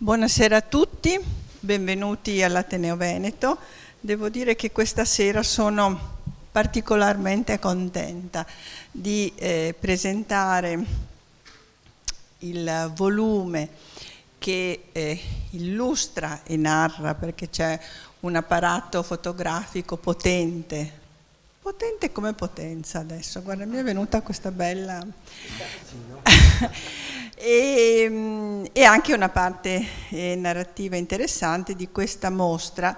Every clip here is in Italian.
Buonasera a tutti, benvenuti all'Ateneo Veneto. Devo dire che questa sera sono particolarmente contenta di presentare il volume che illustra e narra, perché c'è un apparato fotografico potente come potenza adesso. Guarda, mi è venuta questa bella... e anche una parte narrativa interessante di questa mostra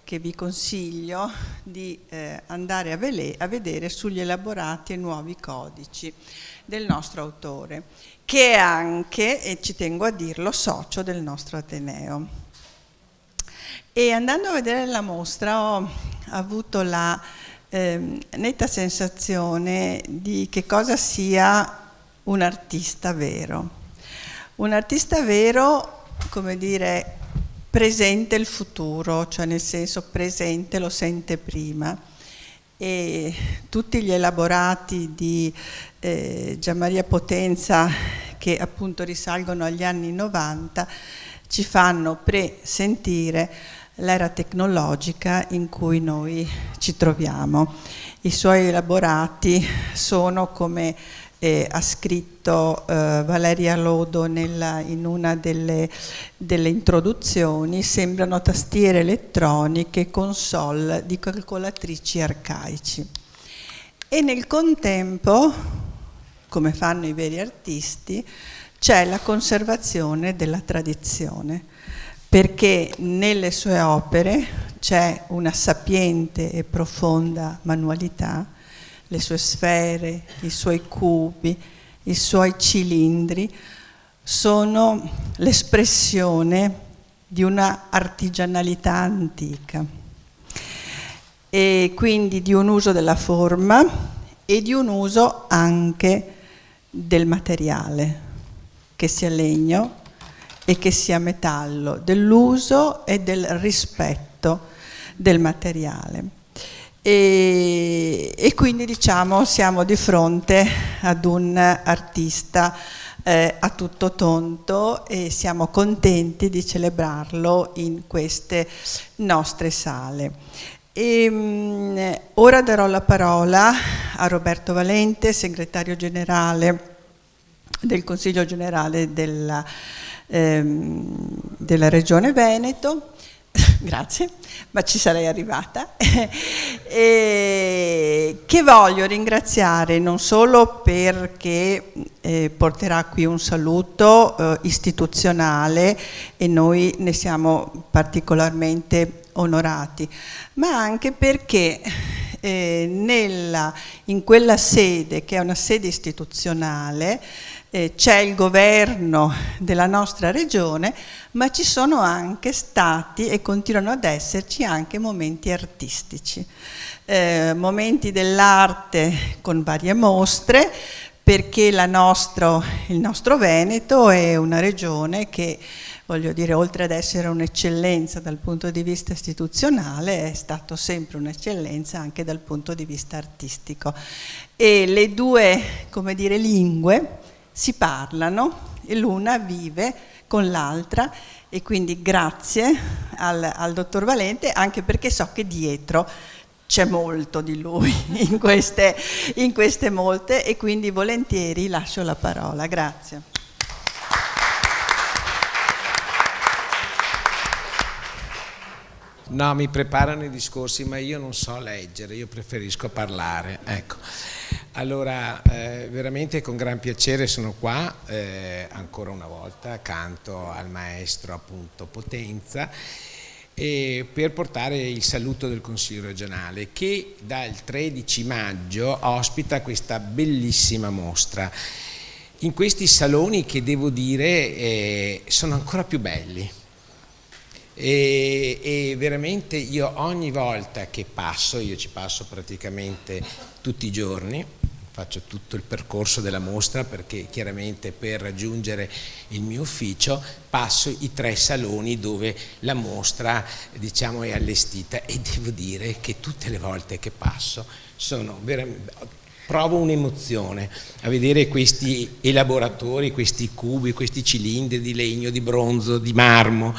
che vi consiglio di andare a vedere sugli elaborati e nuovi codici del nostro autore, che è anche, e ci tengo a dirlo, socio del nostro Ateneo. E andando a vedere la mostra ho avuto la netta sensazione di che cosa sia un artista vero. Un artista vero, come dire, presente il futuro, cioè nel senso presente lo sente prima. E tutti gli elaborati di Gianmaria Potenza, che appunto risalgono agli anni 90, ci fanno presentire l'era tecnologica in cui noi ci troviamo. I suoi elaborati sono, come ha scritto Valeria Lodo in una delle introduzioni, sembrano tastiere elettroniche, console di calcolatrici arcaici. E nel contempo, come fanno i veri artisti, c'è la conservazione della tradizione, perché nelle sue opere c'è una sapiente e profonda manualità, le sue sfere, i suoi cubi, i suoi cilindri sono l'espressione di una artigianalità antica e quindi di un uso della forma e di un uso anche del materiale, che sia legno e che sia metallo, dell'uso e del rispetto del materiale. E quindi diciamo siamo di fronte ad un artista a tutto tonto e siamo contenti di celebrarlo in queste nostre sale. Ora darò la parola a Roberto Valente, segretario generale del Consiglio Generale della Regione Veneto. Grazie, ma ci sarei arrivata. Che voglio ringraziare non solo perché porterà qui un saluto istituzionale e noi ne siamo particolarmente onorati, ma anche perché in quella sede, che è una sede istituzionale, c'è il governo della nostra regione, ma ci sono anche stati e continuano ad esserci anche momenti artistici, momenti dell'arte con varie mostre, perché il nostro Veneto è una regione che, voglio dire, oltre ad essere un'eccellenza dal punto di vista istituzionale, è stato sempre un'eccellenza anche dal punto di vista artistico. E le due, come dire, lingue si parlano e l'una vive con l'altra, e quindi grazie al dottor Valente, anche perché so che dietro c'è molto di lui in queste molte, e quindi volentieri lascio la parola. Grazie. No, mi preparano i discorsi, ma io non so leggere, io preferisco parlare. Ecco. Allora, veramente con gran piacere sono qua, ancora una volta, accanto al maestro appunto Potenza, per portare il saluto del Consiglio regionale, che dal 13 maggio ospita questa bellissima mostra. in questi saloni che devo dire sono ancora più belli. E veramente io ogni volta che passo, io ci passo praticamente tutti i giorni, faccio tutto il percorso della mostra, perché chiaramente per raggiungere il mio ufficio passo i 3 saloni dove la mostra, diciamo, è allestita, e devo dire che tutte le volte che passo provo un'emozione a vedere questi elaboratori, questi cubi, questi cilindri di legno, di bronzo, di marmo,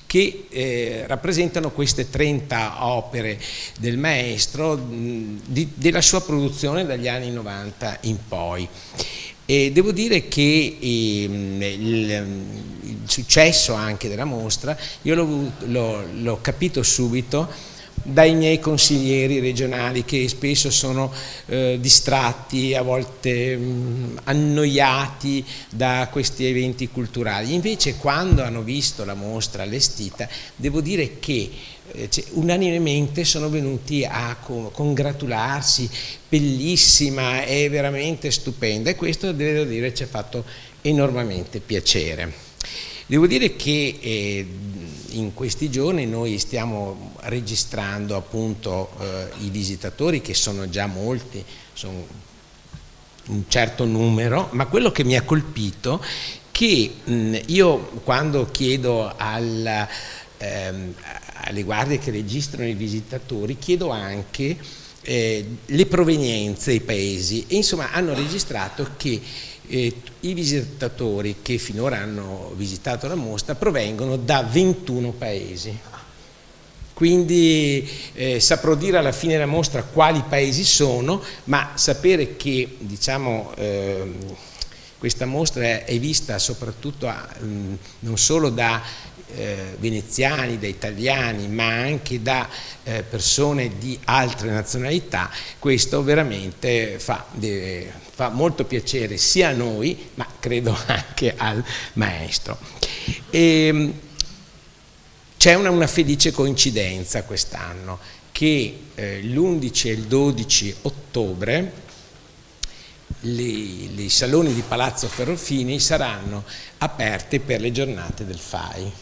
che rappresentano queste 30 opere del maestro, della sua produzione dagli anni 90 in poi. E devo dire che il successo anche della mostra io l'ho capito subito dai miei consiglieri regionali, che spesso sono distratti, a volte annoiati da questi eventi culturali. Invece, quando hanno visto la mostra allestita, devo dire che unanimemente sono venuti a congratularsi: bellissima, è veramente stupenda, e questo, devo dire, ci ha fatto enormemente piacere. Devo dire che in questi giorni noi stiamo registrando appunto i visitatori, che sono già molti, sono un certo numero, ma quello che mi ha colpito è che io, quando chiedo alle guardie che registrano i visitatori, chiedo anche le provenienze, i paesi, e insomma hanno registrato che i visitatori che finora hanno visitato la mostra provengono da 21 paesi. Quindi saprò dire alla fine della mostra quali paesi sono, ma sapere che, diciamo, questa mostra è vista soprattutto non solo da veneziani, da italiani, ma anche da persone di altre nazionalità, questo veramente fa molto piacere sia a noi, ma credo anche al maestro. C'è una felice coincidenza quest'anno, che l'11 e il 12 ottobre i saloni di Palazzo Ferrofini saranno aperti per le giornate del FAI.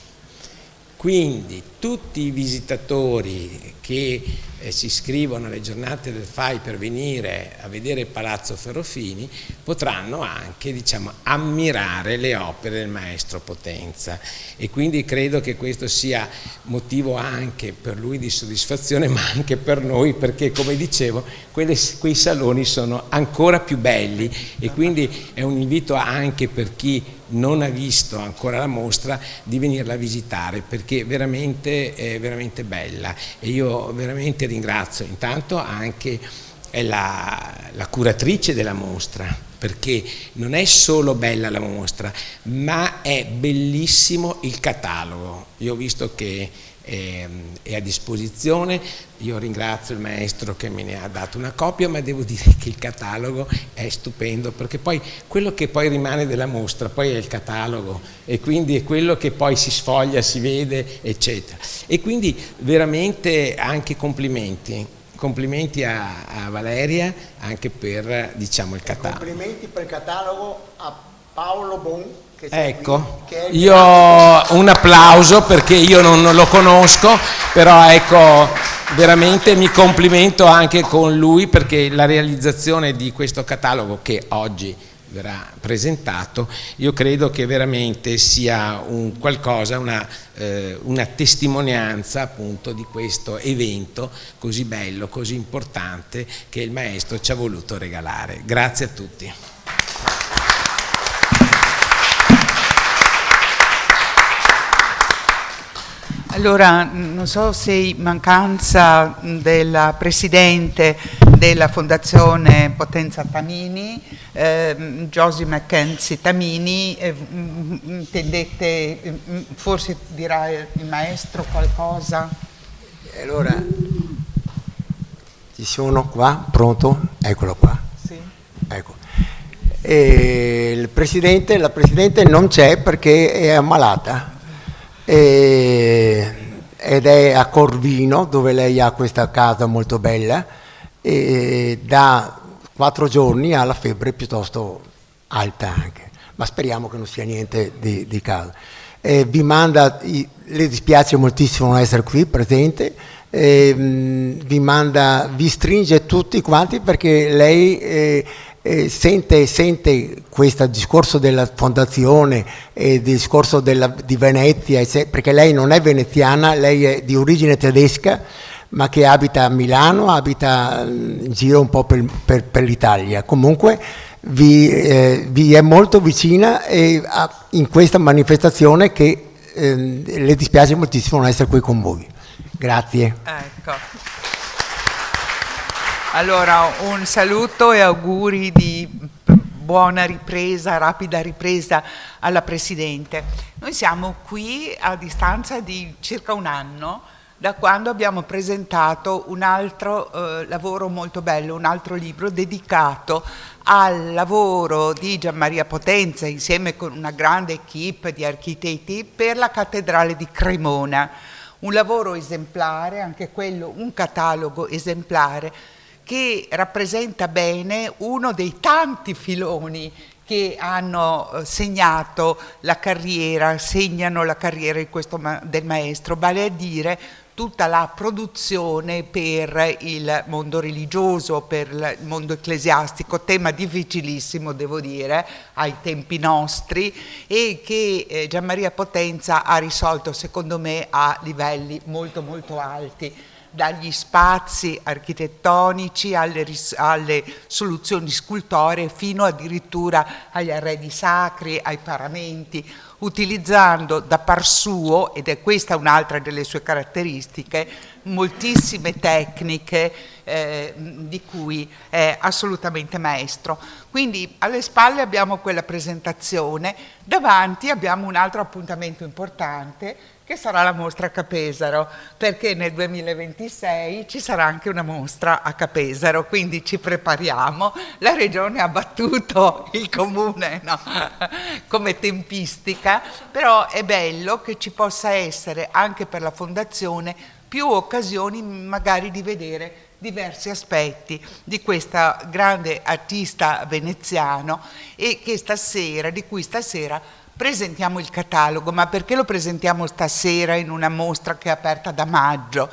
Quindi tutti i visitatori che si iscrivono alle giornate del FAI per venire a vedere Palazzo Ferrofini potranno anche, diciamo, ammirare le opere del maestro Potenza, e quindi credo che questo sia motivo anche per lui di soddisfazione, ma anche per noi, perché, come dicevo, quei saloni sono ancora più belli, e quindi è un invito anche per chi non ha visto ancora la mostra di venirla a visitare, perché è veramente bella. E io veramente ringrazio intanto anche la curatrice della mostra, perché non è solo bella la mostra, ma è bellissimo il catalogo. Io ho visto che è a disposizione, io ringrazio il maestro che me ne ha dato una copia, ma devo dire che il catalogo è stupendo, perché poi quello che poi rimane della mostra poi è il catalogo, e quindi è quello che poi si sfoglia, si vede, eccetera. E quindi veramente anche complimenti a Valeria anche per, diciamo, il catalogo. Complimenti per il catalogo a Paolo Bon. Ecco, io un applauso, perché io non lo conosco, però ecco, veramente mi complimento anche con lui, perché la realizzazione di questo catalogo, che oggi verrà presentato, io credo che veramente sia un qualcosa, una testimonianza appunto di questo evento così bello, così importante, che il maestro ci ha voluto regalare. Grazie a tutti. Allora, non so se in mancanza della Presidente della Fondazione Potenza Tamini, Josie Mackenzie Tamini, intendete, forse dirà il maestro qualcosa? Allora, ci sono qua, pronto? Eccolo qua. Sì. Ecco. E la Presidente non c'è perché è ammalata. Ed è a Corvino, dove lei ha questa casa molto bella, e da 4 giorni ha la febbre piuttosto alta anche, ma speriamo che non sia niente di caso. Le dispiace moltissimo non essere qui presente, vi stringe tutti quanti perché lei sente questo discorso della fondazione e il discorso di Venezia, perché lei non è veneziana, lei è di origine tedesca, ma che abita a Milano, abita in giro un po' per l'Italia. Comunque vi è molto vicina in questa manifestazione che le dispiace moltissimo non essere qui con voi. Grazie. Ecco. Allora, un saluto e auguri di buona ripresa, rapida ripresa alla Presidente. Noi siamo qui a distanza di circa un anno da quando abbiamo presentato un altro lavoro molto bello, un altro libro dedicato al lavoro di Gianmaria Potenza insieme con una grande equipe di architetti per la Cattedrale di Cremona. Un lavoro esemplare, anche quello un catalogo esemplare, che rappresenta bene uno dei tanti filoni che hanno segnano la carriera del maestro, vale a dire tutta la produzione per il mondo religioso, per il mondo ecclesiastico, tema difficilissimo devo dire ai tempi nostri e che Gianmaria Potenza ha risolto secondo me a livelli molto molto alti, dagli spazi architettonici alle soluzioni scultoree fino addirittura agli arredi sacri, ai paramenti, utilizzando da par suo, ed è questa un'altra delle sue caratteristiche, moltissime tecniche di cui è assolutamente maestro. Quindi alle spalle abbiamo quella presentazione, davanti abbiamo un altro appuntamento importante che sarà la mostra a Capesaro, perché nel 2026 ci sarà anche una mostra a Capesaro, quindi ci prepariamo. La Regione ha battuto il Comune, no? Come tempistica, però è bello che ci possa essere anche per la Fondazione più occasioni magari di vedere diversi aspetti di questa grande artista veneziano e di cui stasera presentiamo il catalogo. Ma perché lo presentiamo stasera in una mostra che è aperta da maggio?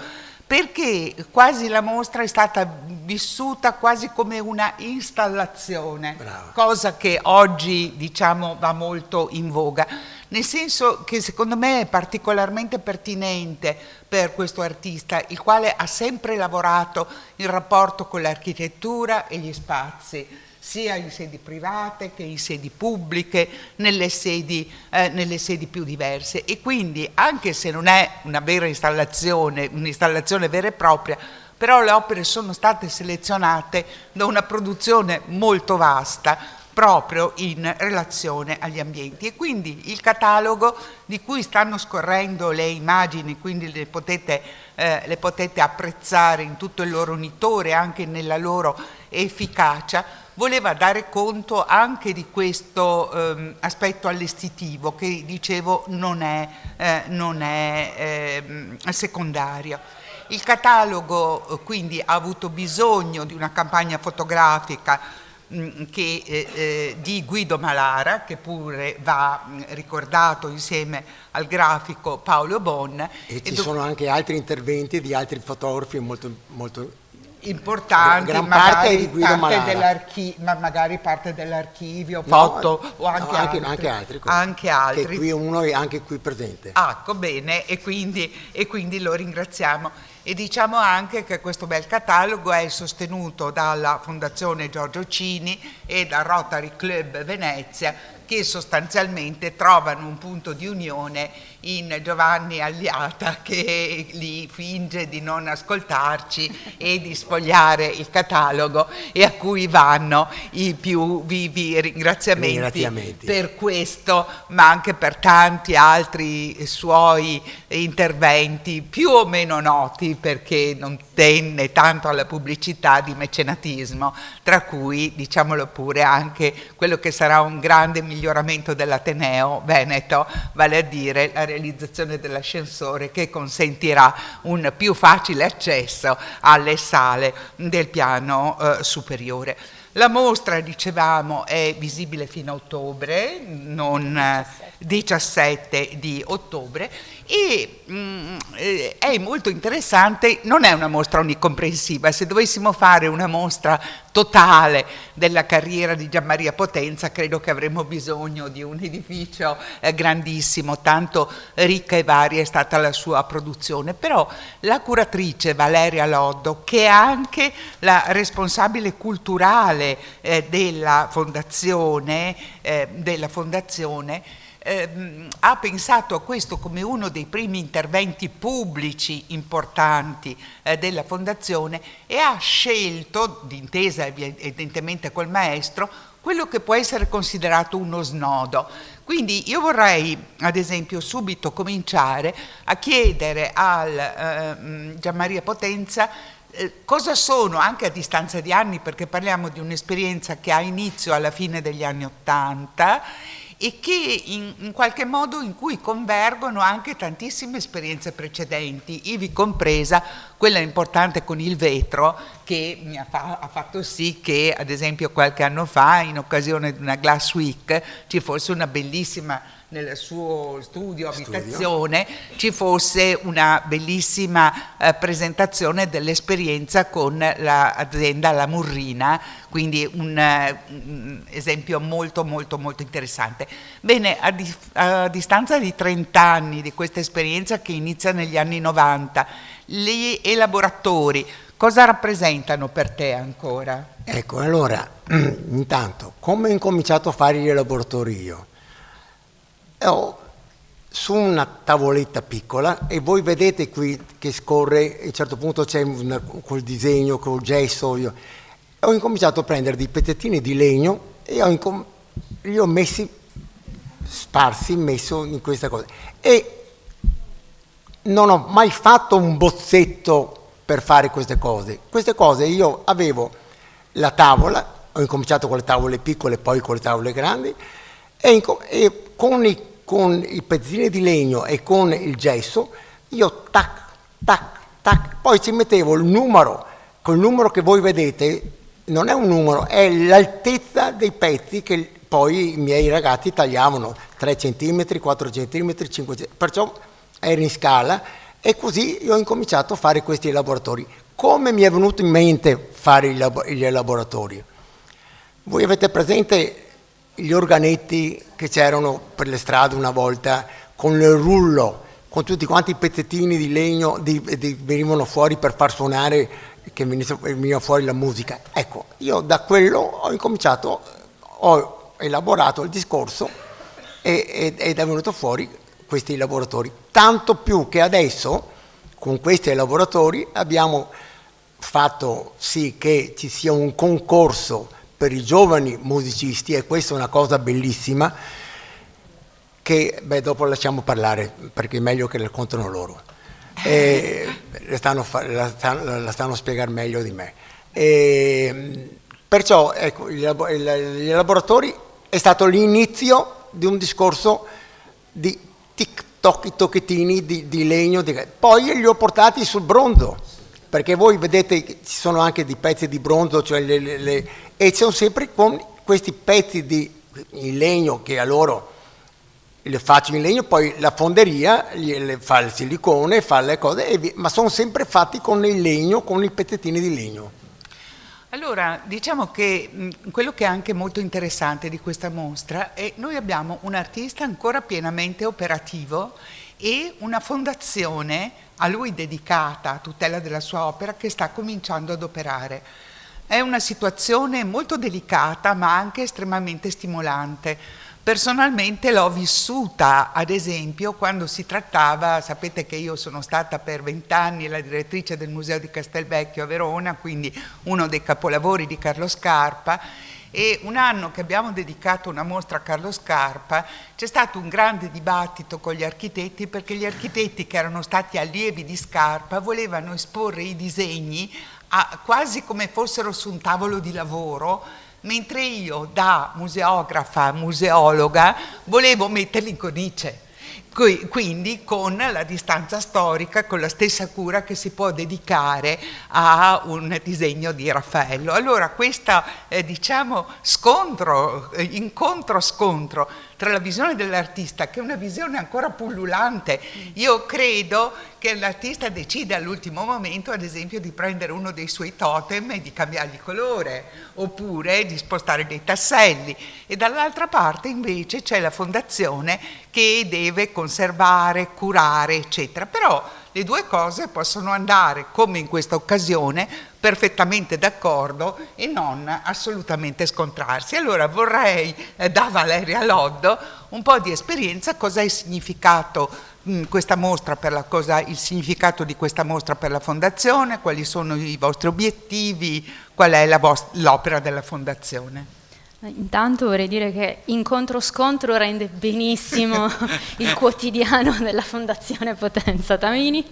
Perché quasi la mostra è stata vissuta quasi come una installazione, brava, cosa che oggi diciamo va molto in voga, nel senso che secondo me è particolarmente pertinente per questo artista, il quale ha sempre lavorato in rapporto con l'architettura e gli spazi, sia in sedi private che in sedi pubbliche, nelle sedi più diverse, e quindi anche se non è una vera installazione, un'installazione vera e propria, però le opere sono state selezionate da una produzione molto vasta proprio in relazione agli ambienti, e quindi il catalogo di cui stanno scorrendo le immagini, quindi le potete apprezzare in tutto il loro nitore, anche nella loro efficacia, voleva dare conto anche di questo aspetto allestitivo che, dicevo, non è secondario. Il catalogo quindi ha avuto bisogno di una campagna fotografica di Guido Malara, che pure va ricordato insieme al grafico Paolo Bon. E ci sono anche altri interventi di altri fotografi molto, molto importanti, gran parte di Guido Malara, ma magari parte dell'archivio, foto, o anche altri. Che qui uno è anche qui presente. Ecco, bene, e quindi lo ringraziamo. E diciamo anche che questo bel catalogo è sostenuto dalla Fondazione Giorgio Cini e dal Rotary Club Venezia, che sostanzialmente trovano un punto di unione in Giovanni Alliata, che lì finge di non ascoltarci e di sfogliare il catalogo, e a cui vanno i più vivi ringraziamenti per questo, ma anche per tanti altri suoi interventi più o meno noti, perché non tenne tanto alla pubblicità, di mecenatismo, tra cui, diciamolo pure, anche quello che sarà un grande miglioramento dell'Ateneo Veneto, vale a dire la realizzazione dell'ascensore che consentirà un più facile accesso alle sale del piano superiore. La mostra, dicevamo, è visibile fino a ottobre, non 17 di ottobre, e è molto interessante. Non è una mostra onnicomprensiva. Se dovessimo fare una mostra totale della carriera di Gianmaria Potenza, credo che avremmo bisogno di un edificio grandissimo, tanto ricca e varia è stata la sua produzione. Però la curatrice Valeria Loddo, che è anche la responsabile culturale della fondazione, ha pensato a questo come uno dei primi interventi pubblici importanti della fondazione, e ha scelto, d'intesa evidentemente col maestro, quello che può essere considerato uno snodo. Quindi io vorrei, ad esempio, subito cominciare a chiedere al Gianmaria Potenza cosa sono, anche a distanza di anni, perché parliamo di un'esperienza che ha inizio alla fine degli anni '80 e che in qualche modo in cui convergono anche tantissime esperienze precedenti, ivi compresa quella importante con il vetro, che ha fatto sì che, ad esempio, qualche anno fa, in occasione di una Glass Week, ci fosse una bellissima, nel suo studio, abitazione, ci fosse una bellissima presentazione dell'esperienza con l'azienda La Murrina, quindi un esempio molto molto molto interessante. Bene, a distanza di 30 anni di questa esperienza che inizia negli anni 90, gli elaboratori cosa rappresentano per te ancora? Ecco, allora, intanto, come ho incominciato a fare gli elaboratori io? Su una tavoletta piccola, e voi vedete qui che scorre, a un certo punto c'è col disegno, col gesso, ho incominciato a prendere dei pezzettini di legno e li ho messi sparsi, messo in questa cosa, e non ho mai fatto un bozzetto per fare queste cose. Io avevo la tavola, ho incominciato con le tavole piccole, poi con le tavole grandi, e con i pezzettini di legno e con il gesso, io tac, tac, tac, poi ci mettevo il numero, col numero che voi vedete, non è un numero, è l'altezza dei pezzi che poi i miei ragazzi tagliavano, 3 cm, 4 cm, 5 cm, perciò era in scala, e così io ho incominciato a fare questi elaboratori. Come mi è venuto in mente fare gli elaboratori? Voi avete presente gli organetti che c'erano per le strade una volta, con il rullo, con tutti quanti i pezzettini di legno venivano fuori per far suonare, che veniva fuori la musica? Ecco, io da quello ho incominciato, ho elaborato il discorso ed è venuto fuori questi laboratori. Tanto più che adesso, con questi laboratori, abbiamo fatto sì che ci sia un concorso per i giovani musicisti, e questa è una cosa bellissima che dopo lasciamo parlare, perché è meglio che la contano loro, la stanno a spiegare meglio di me. Perciò ecco, gli elaboratori è stato l'inizio di un discorso di tocchettini di legno, poi li ho portati sul bronzo, perché voi vedete che ci sono anche dei pezzi di bronzo, cioè e sono sempre con questi pezzi in legno che a loro le faccio in legno, poi la fonderia le fa il silicone, fa le cose, ma sono sempre fatti con il legno, con i pezzettini di legno. Allora, diciamo che quello che è anche molto interessante di questa mostra è che noi abbiamo un artista ancora pienamente operativo e una fondazione a lui dedicata a tutela della sua opera che sta cominciando ad operare. È una situazione molto delicata ma anche estremamente stimolante. Personalmente l'ho vissuta, ad esempio, quando si trattava, sapete che io sono stata per 20 anni la direttrice del Museo di Castelvecchio a Verona, quindi uno dei capolavori di Carlo Scarpa, e un anno che abbiamo dedicato una mostra a Carlo Scarpa c'è stato un grande dibattito con gli architetti, perché gli architetti che erano stati allievi di Scarpa volevano esporre i disegni quasi come fossero su un tavolo di lavoro, mentre io da museografa, museologa, volevo metterli in cornice. quindi con la distanza storica, con la stessa cura che si può dedicare a un disegno di Raffaello. Allora questo diciamo incontro-scontro tra la visione dell'artista, che è una visione ancora pullulante, io credo che l'artista decide all'ultimo momento, ad esempio, di prendere uno dei suoi totem e di cambiargli colore, oppure di spostare dei tasselli, e dall'altra parte invece c'è la fondazione che deve conservare, curare, eccetera. Però le due cose possono andare, come in questa occasione, perfettamente d'accordo e non assolutamente scontrarsi. Allora vorrei da Valeria Loddo un po' di esperienza, cosa è significato questa mostra il significato di questa mostra per la Fondazione, quali sono i vostri obiettivi, qual è l'opera della Fondazione. Intanto vorrei dire che incontro-scontro rende benissimo il quotidiano della Fondazione Potenza Tamini,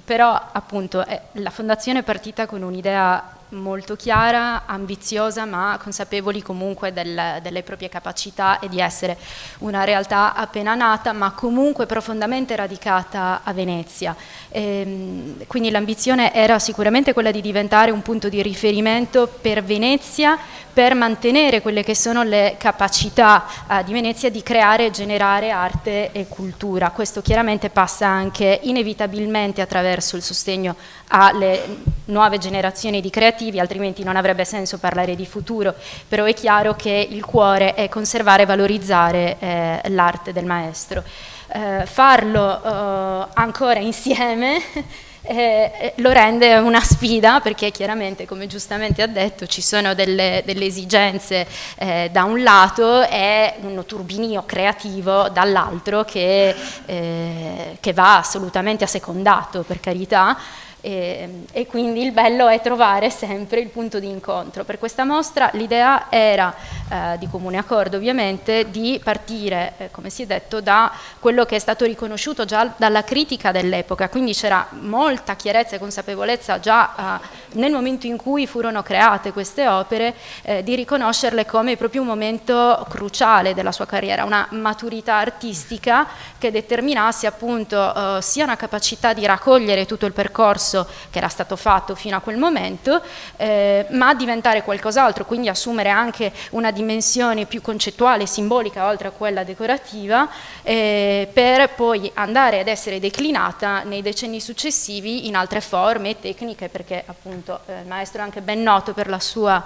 però appunto la Fondazione è partita con un'idea molto chiara, ambiziosa, ma consapevoli comunque delle proprie capacità e di essere una realtà appena nata, ma comunque profondamente radicata a Venezia. Quindi l'ambizione era sicuramente quella di diventare un punto di riferimento per Venezia, per mantenere quelle che sono le capacità di Venezia di creare e generare arte e cultura. Questo chiaramente passa anche inevitabilmente attraverso il sostegno alle nuove generazioni di creativi, altrimenti non avrebbe senso parlare di futuro, però è chiaro che il cuore è conservare e valorizzare l'arte del maestro. Farlo ancora insieme lo rende una sfida, perché chiaramente, come giustamente ha detto, ci sono delle esigenze da un lato e un turbinio creativo dall'altro che va assolutamente assecondato, per carità. E quindi il bello è trovare sempre il punto di incontro. Per questa mostra l'idea era, di comune accordo ovviamente, di partire, come si è detto, da quello che è stato riconosciuto già dalla critica dell'epoca, quindi c'era molta chiarezza e consapevolezza già nel momento in cui furono create queste opere, di riconoscerle come proprio un momento cruciale della sua carriera, una maturità artistica che determinasse appunto sia una capacità di raccogliere tutto il percorso che era stato fatto fino a quel momento, ma diventare qualcos'altro, quindi assumere anche una dimensione più concettuale e simbolica oltre a quella decorativa, per poi andare ad essere declinata nei decenni successivi in altre forme e tecniche, perché appunto il maestro è anche ben noto per la sua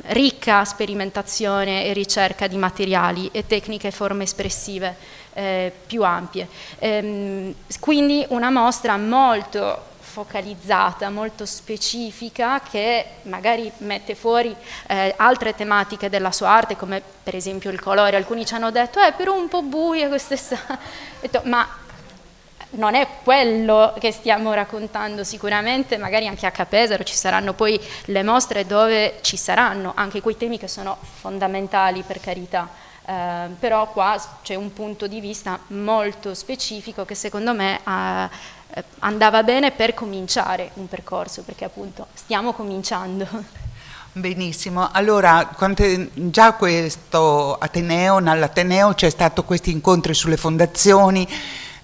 ricca sperimentazione e ricerca di materiali e tecniche e forme espressive più ampie. Quindi una mostra molto focalizzata, molto specifica, che magari mette fuori altre tematiche della sua arte, come per esempio il colore. Alcuni ci hanno detto però un po' buia quest'estate, ma non è quello che stiamo raccontando. Sicuramente magari anche a Capesaro ci saranno poi le mostre dove ci saranno anche quei temi che sono fondamentali, per carità. Però qua c'è un punto di vista molto specifico che secondo me andava bene per cominciare un percorso, perché appunto stiamo cominciando. Benissimo, allora già questo Ateneo, nell'Ateneo c'è stato questi incontri sulle fondazioni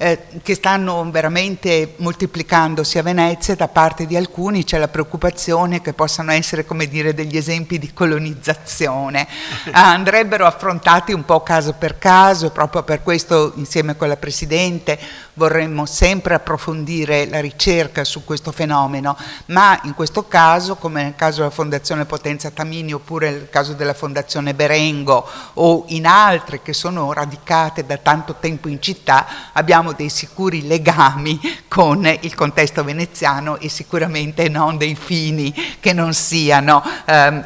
che stanno veramente moltiplicandosi a Venezia. Da parte di alcuni c'è la preoccupazione che possano essere, come dire, degli esempi di colonizzazione. Andrebbero affrontati un po' caso per caso, e proprio per questo insieme con la Presidente vorremmo sempre approfondire la ricerca su questo fenomeno, ma in questo caso, come nel caso della Fondazione Potenza Tamini oppure nel caso della Fondazione Berengo o in altre che sono radicate da tanto tempo in città, abbiamo dei sicuri legami con il contesto veneziano e sicuramente non dei fini che non siano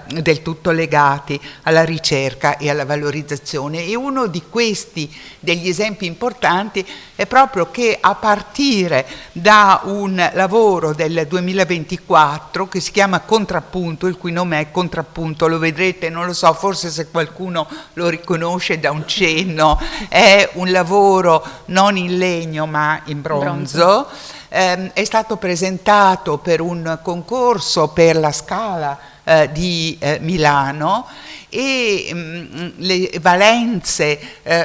del tutto legati alla ricerca e alla valorizzazione. E uno di questi, degli esempi importanti, è proprio che a partire da un lavoro del 2024 che si chiama Contrappunto, il cui nome è Contrappunto, lo vedrete, non lo so, forse se qualcuno lo riconosce da un cenno, è un lavoro non in legno ma in bronzo. È stato presentato per un concorso per la Scala di Milano e le valenze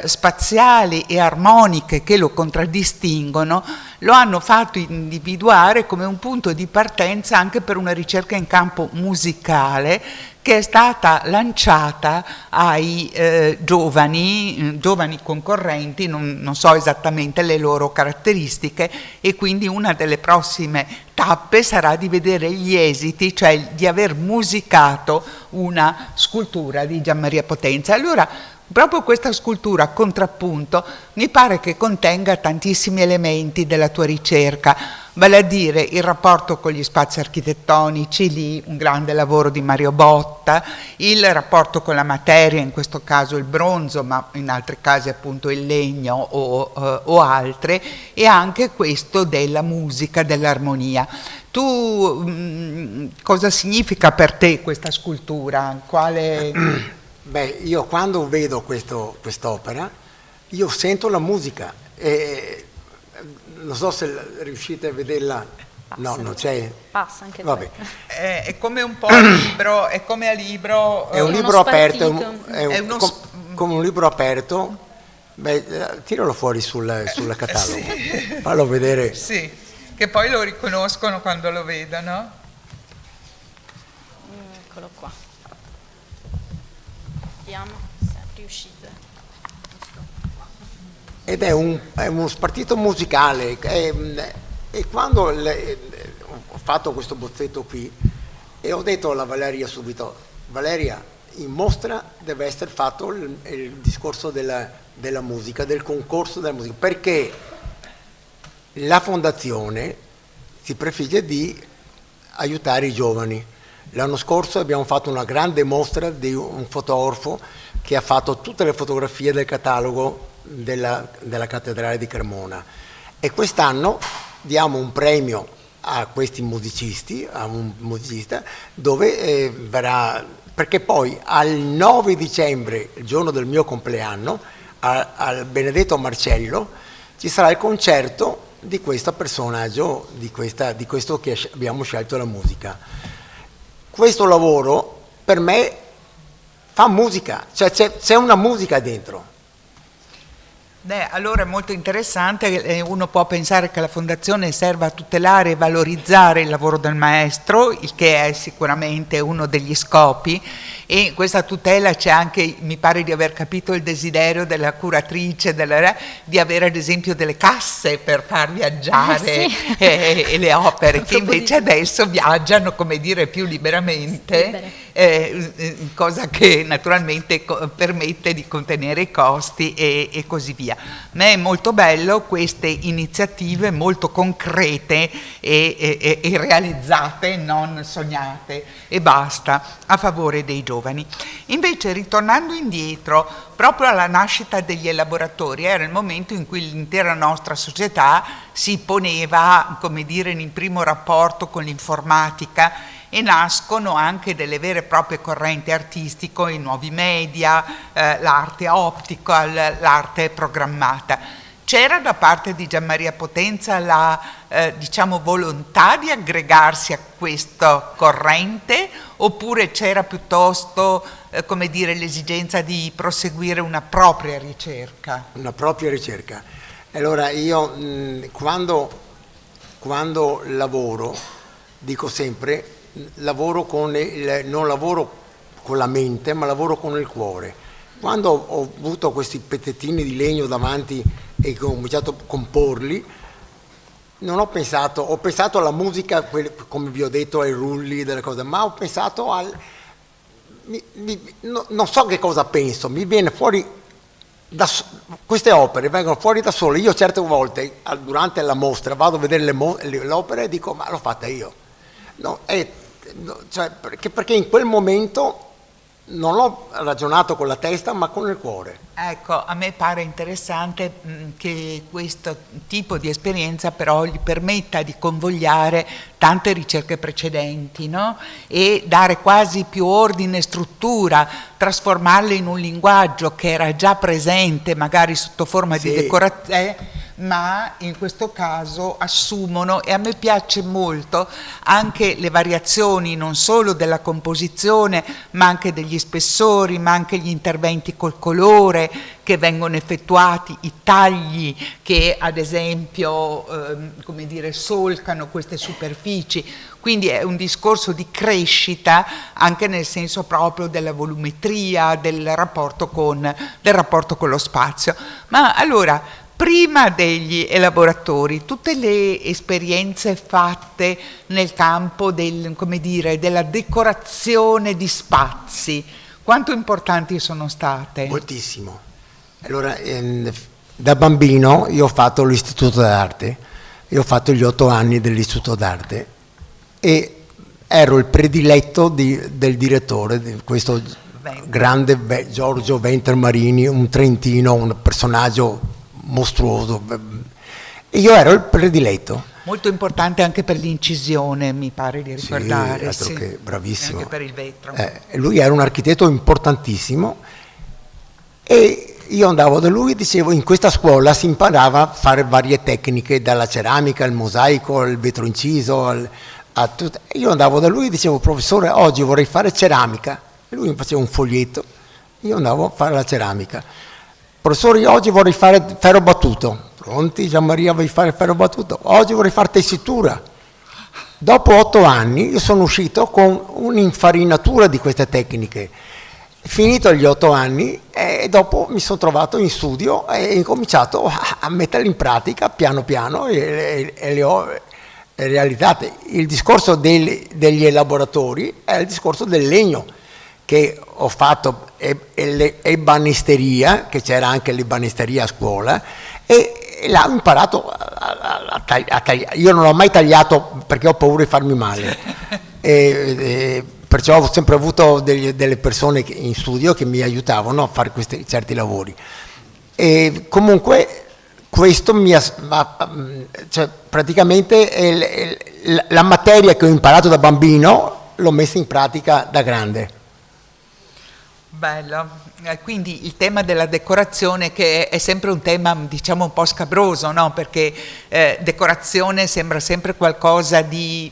spaziali e armoniche che lo contraddistinguono lo hanno fatto individuare come un punto di partenza anche per una ricerca in campo musicale che è stata lanciata ai giovani concorrenti, non so esattamente le loro caratteristiche, e quindi una delle prossime tappe sarà di vedere gli esiti, cioè di aver musicato una scultura di Gianmaria Potenza. Allora, proprio questa scultura a contrappunto mi pare che contenga tantissimi elementi della tua ricerca, vale a dire il rapporto con gli spazi architettonici, lì un grande lavoro di Mario Botta, il rapporto con la materia, in questo caso il bronzo, ma in altri casi appunto il legno o altre, e anche questo della musica, dell'armonia. Tu, cosa significa per te questa scultura? Quale... Beh, io quando vedo quest'opera, io sento la musica e non so se riuscite a vederla. No, non c'è. Passa anche. Vabbè. È come un po' a libro, è come a libro. È un libro aperto, come un libro aperto. Beh, tiralo fuori sul catalogo. Sì. Fallo vedere. Sì, che poi lo riconoscono quando lo vedono. Eccolo qua. Vediamo se riuscite. Ed è uno spartito musicale e quando ho fatto questo bozzetto qui e ho detto alla Valeria subito: Valeria, in mostra deve essere fatto il discorso della musica, del concorso della musica, perché la fondazione si prefigge di aiutare i giovani. L'anno scorso abbiamo fatto una grande mostra di un fotografo che ha fatto tutte le fotografie del catalogo della cattedrale di Cremona, e quest'anno diamo un premio a questi musicisti, a un musicista, dove verrà, perché poi al 9 dicembre, il giorno del mio compleanno, al Benedetto Marcello ci sarà il concerto di questo personaggio, di questo che abbiamo scelto la musica. Questo lavoro per me fa musica, cioè c'è una musica dentro. Allora è molto interessante, uno può pensare che la fondazione serva a tutelare e valorizzare il lavoro del maestro, il che è sicuramente uno degli scopi, e in questa tutela c'è anche, mi pare di aver capito, il desiderio della curatrice di avere ad esempio delle casse per far viaggiare sì. le opere, che invece adesso viaggiano, come dire, più liberamente, cosa che naturalmente permette di contenere i costi e così via. Ma è molto bello queste iniziative molto concrete e realizzate, non sognate e basta, a favore dei giovani. Invece, ritornando indietro, proprio alla nascita degli elaboratori era il momento in cui l'intera nostra società si poneva, come dire, in primo rapporto con l'informatica, e nascono anche delle vere e proprie correnti artistiche, i nuovi media, l'arte optica, l'arte programmata. C'era da parte di Gianmaria Potenza la volontà di aggregarsi a questa corrente, oppure c'era piuttosto l'esigenza di proseguire una propria ricerca? Una propria ricerca. Allora io quando lavoro dico sempre non lavoro con la mente, ma lavoro con il cuore. Quando ho avuto questi pezzettini di legno davanti e ho cominciato a comporli, non ho pensato alla musica, come vi ho detto, ai rulli delle cose, ma ho pensato non so che cosa penso, mi viene fuori, queste opere vengono fuori da sole. Io certe volte durante la mostra vado a vedere le opere e dico: ma l'ho fatta io. Perché in quel momento non ho ragionato con la testa, ma con il cuore. Ecco, a me pare interessante che questo tipo di esperienza però gli permetta di convogliare tante ricerche precedenti, no? E dare quasi più ordine e struttura, trasformarle in un linguaggio che era già presente, magari sotto forma di decorazione, ma in questo caso assumono, e a me piace molto, anche le variazioni non solo della composizione, ma anche degli spessori, ma anche gli interventi col colore che vengono effettuati, i tagli che ad esempio come dire, solcano queste superfici. Quindi è un discorso di crescita anche nel senso proprio della volumetria, del rapporto con lo spazio. Ma allora, prima degli elaboratori, tutte le esperienze fatte nel campo come dire, della decorazione di spazi, quanto importanti sono state? Moltissimo. Allora, da bambino io ho fatto l'istituto d'arte, io ho fatto gli 8 anni dell'istituto d'arte e ero il prediletto del direttore, di questo grande Giorgio Ventermarini, un trentino, un personaggio mostruoso. E io ero il prediletto. Molto importante anche per l'incisione, mi pare di ricordare. Sì, che bravissimo. Anche per il vetro. Lui era un architetto importantissimo e io andavo da lui e dicevo, in questa scuola si imparava a fare varie tecniche, dalla ceramica al mosaico, al vetro inciso, io andavo da lui e dicevo, professore, oggi vorrei fare ceramica. E lui mi faceva un foglietto, io andavo a fare la ceramica. Professore, oggi vorrei fare ferro battuto. Pronti, Gianmaria, vuoi fare ferro battuto? Oggi vorrei fare tessitura. Dopo 8 anni io sono uscito con un'infarinatura di queste tecniche. Finito gli 8 anni e dopo mi sono trovato in studio e ho incominciato a metterle in pratica piano piano e le ho realizzate. Il discorso degli elaboratori è il discorso del legno che ho fatto ebanisteria, che c'era anche l'ebanisteria a scuola, e là ho imparato a tagliare. Io non ho mai tagliato perché ho paura di farmi male. Perciò ho sempre avuto delle persone in studio che mi aiutavano a fare certi lavori. E comunque questo cioè, praticamente la materia che ho imparato da bambino l'ho messa in pratica da grande. Bello, quindi il tema della decorazione, che è sempre un tema diciamo un po' scabroso, no? Perché decorazione sembra sempre qualcosa di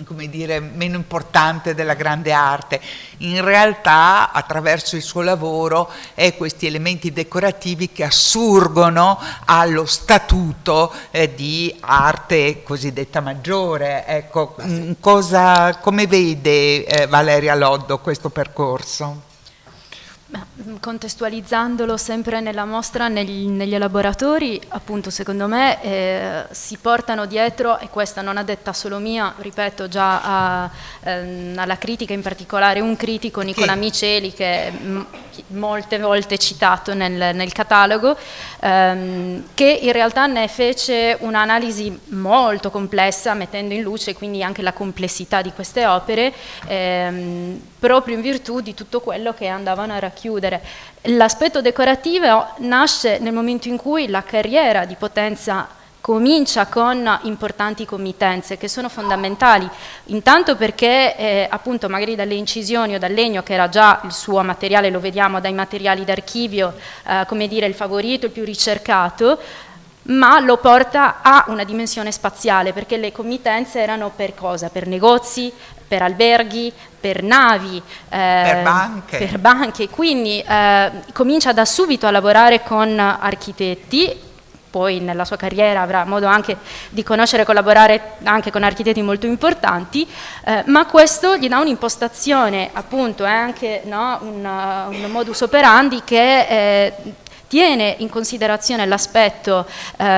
come dire, meno importante della grande arte. In realtà attraverso il suo lavoro è questi elementi decorativi che assurgono allo statuto di arte cosiddetta maggiore. Ecco, come vede Valeria Loddo questo percorso? Contestualizzandolo sempre nella mostra, negli elaboratori, appunto secondo me si portano dietro, e questa non è detta solo mia, ripeto già alla critica, in particolare un critico, Nicola Miceli, che è molte volte citato nel catalogo, che in realtà ne fece un'analisi molto complessa, mettendo in luce quindi anche la complessità di queste opere, proprio in virtù di tutto quello che andavano a racchiudere. L'aspetto decorativo nasce nel momento in cui la carriera di Potenza comincia con importanti committenze che sono fondamentali, intanto perché appunto magari dalle incisioni o dal legno, che era già il suo materiale, lo vediamo dai materiali d'archivio, come dire il favorito, il più ricercato, ma lo porta a una dimensione spaziale, perché le committenze erano per cosa? Per negozi, per alberghi, per navi, per banche. Quindi comincia da subito a lavorare con architetti, poi nella sua carriera avrà modo anche di conoscere e collaborare anche con architetti molto importanti, ma questo gli dà un'impostazione, appunto, è anche un modus operandi che tiene in considerazione l'aspetto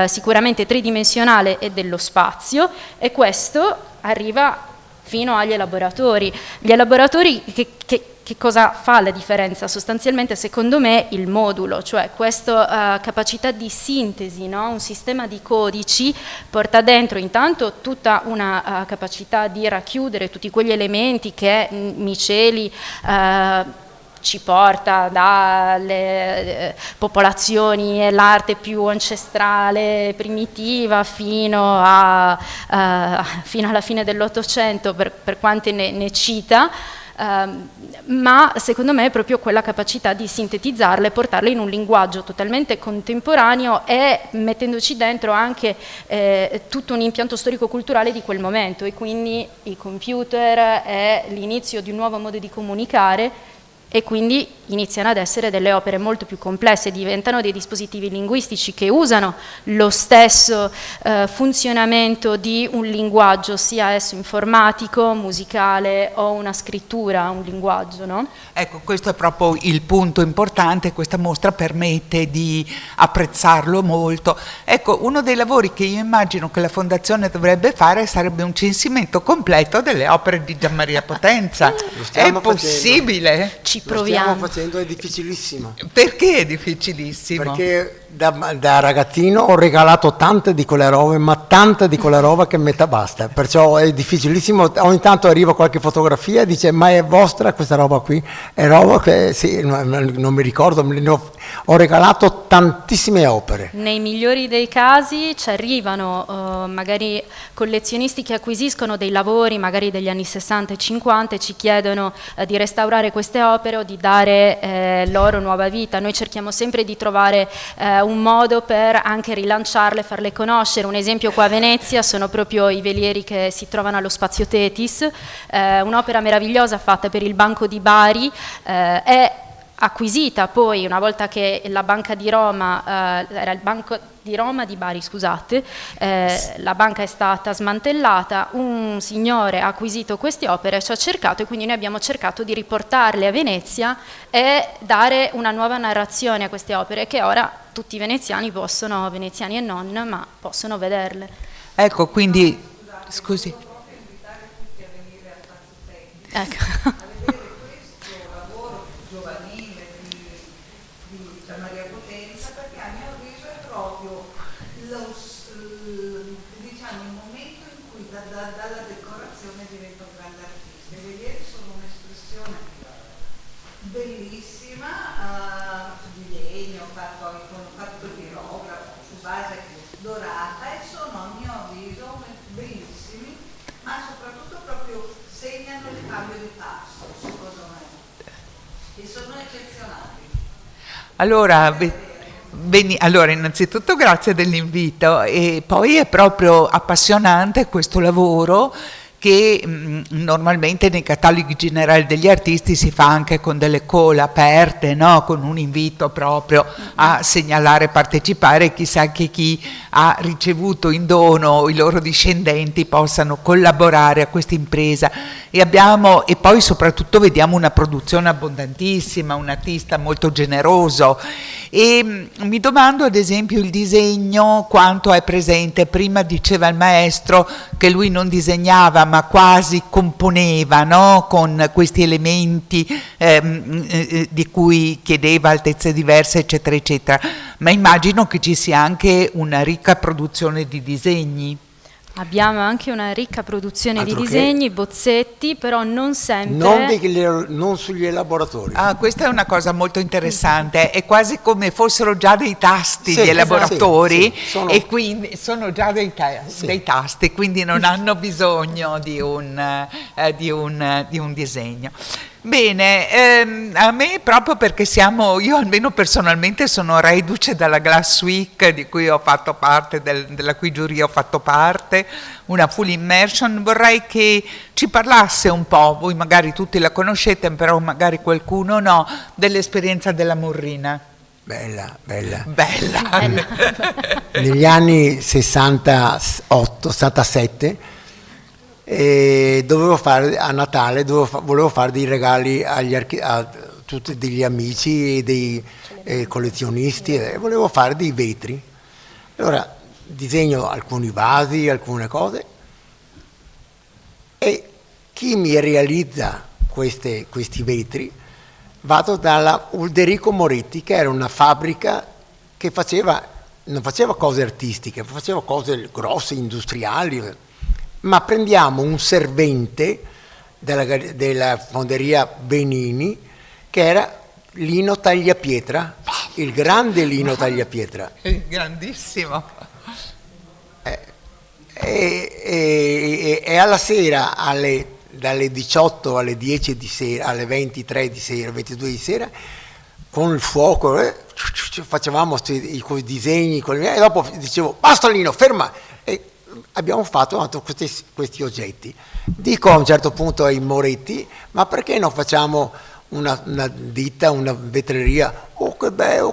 sicuramente tridimensionale e dello spazio, e questo arriva fino agli elaboratori. Gli elaboratori che cosa fa la differenza? Sostanzialmente, secondo me, il modulo, cioè questa capacità di sintesi, no? Un sistema di codici porta dentro intanto tutta una capacità di racchiudere tutti quegli elementi che Miceli ci porta dalle popolazioni e l'arte più ancestrale, primitiva, fino alla fine dell'Ottocento, per quante ne cita, ma secondo me è proprio quella capacità di sintetizzarle e portarle in un linguaggio totalmente contemporaneo e mettendoci dentro anche tutto un impianto storico-culturale di quel momento, e quindi i computer è l'inizio di un nuovo modo di comunicare, e quindi iniziano ad essere delle opere molto più complesse, diventano dei dispositivi linguistici che usano lo stesso funzionamento di un linguaggio, sia esso informatico, musicale o una scrittura, un linguaggio, no? Ecco, questo è proprio il punto importante, questa mostra permette di apprezzarlo molto. Ecco, uno dei lavori che io immagino che la Fondazione dovrebbe fare sarebbe un censimento completo delle opere di Gianmaria Potenza. È possibile? Ci Lo proviamo. stiamo facendo, è difficilissimo. Perché è difficilissimo? Perché da ragazzino ho regalato tante di quelle robe, ma tante di quella roba che metà basta. Perciò è difficilissimo. Ogni tanto arriva qualche fotografia e dice: ma è vostra questa roba qui? È roba che sì, non mi ricordo, ho regalato tantissime opere. Nei migliori dei casi ci arrivano magari collezionisti che acquisiscono dei lavori magari degli anni 60 e 50 e ci chiedono di restaurare queste opere o di dare loro nuova vita. Noi cerchiamo sempre di trovare un modo per anche rilanciarle, farle conoscere. Un esempio qua a Venezia sono proprio i velieri che si trovano allo Spazio Tetis, un'opera meravigliosa fatta per il Banco di Bari, è acquisita poi una volta che la Banca di Roma, era il Banco di Roma di Bari, scusate, la banca è stata smantellata, un signore ha acquisito queste opere, ci ha cercato, e quindi noi abbiamo cercato di riportarle a Venezia e dare una nuova narrazione a queste opere che ora tutti i veneziani possono, veneziani e non, ma possono vederle. Ecco, quindi, scusi. Ecco. Dalla decorazione diventa un grande artista. I velieri sono un'espressione bellissima di legno, fatto pirografo su base dorata, e sono a mio avviso bellissimi, ma soprattutto proprio segnano il cambio di passo, secondo me, e sono eccezionali. Allora, innanzitutto grazie dell'invito, e poi è proprio appassionante questo lavoro che normalmente nei cataloghi generali degli artisti si fa anche con delle call aperte, no? Con un invito proprio a segnalare, partecipare, chissà che chi ha ricevuto in dono i loro discendenti possano collaborare a questa impresa. E poi soprattutto vediamo una produzione abbondantissima, un artista molto generoso, e mi domando ad esempio il disegno quanto è presente. Prima diceva il maestro che lui non disegnava ma quasi componeva, no? Con questi elementi di cui chiedeva altezze diverse, eccetera eccetera, ma immagino che ci sia anche una ricca produzione di disegni. Abbiamo anche una ricca produzione Altro di che? disegni, bozzetti, però non sempre. Non sugli elaboratori. Ah, questa è una cosa molto interessante, è quasi come fossero già dei tasti Sì, gli elaboratori, sì, e quindi sono già dei tasti, quindi non hanno bisogno di un disegno. Bene, a me proprio perché io almeno personalmente sono reduce dalla Glass Week di cui ho fatto parte, della cui giuria ho fatto parte, una full immersion, vorrei che ci parlasse un po', voi magari tutti la conoscete, però magari qualcuno no, dell'esperienza della Murrina. Bella. Negli anni 68-67 a Natale volevo fare dei regali a tutti degli amici e dei collezionisti, e volevo fare dei vetri. Allora disegno alcuni vasi, alcune cose, e chi mi realizza questi vetri, vado dalla Ulderico Moretti, che era una fabbrica che non faceva cose artistiche, faceva cose grosse, industriali, ma prendiamo un servente della fonderia Benini, che era Lino Tagliapietra, il grande Lino Tagliapietra. Grandissimo. E alla sera alle dalle 18 alle 10 di sera, alle 23 di sera, 22 di sera, con il fuoco, facevamo quei disegni, e dopo dicevo, basta Lino, ferma! E abbiamo fatto questi oggetti. Dico a un certo punto ai Moretti, ma perché non facciamo una ditta, una vetreria? Oh che bello,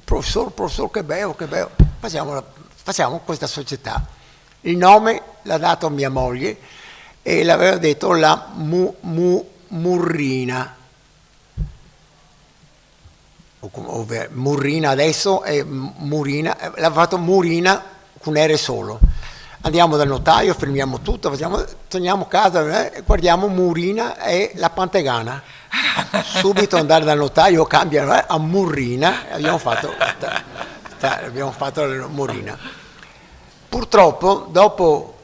professor, che bello. Facciamo questa società. Il nome l'ha dato mia moglie e l'aveva detto la Murrina. Murrina adesso è Murina, l'ha fatto Murina con R solo. Andiamo dal notaio, fermiamo tutto, torniamo a casa, guardiamo Murina e la Pantegana. Subito andare dal notaio, cambia a Murrina, abbiamo fatto la Murrina. Purtroppo dopo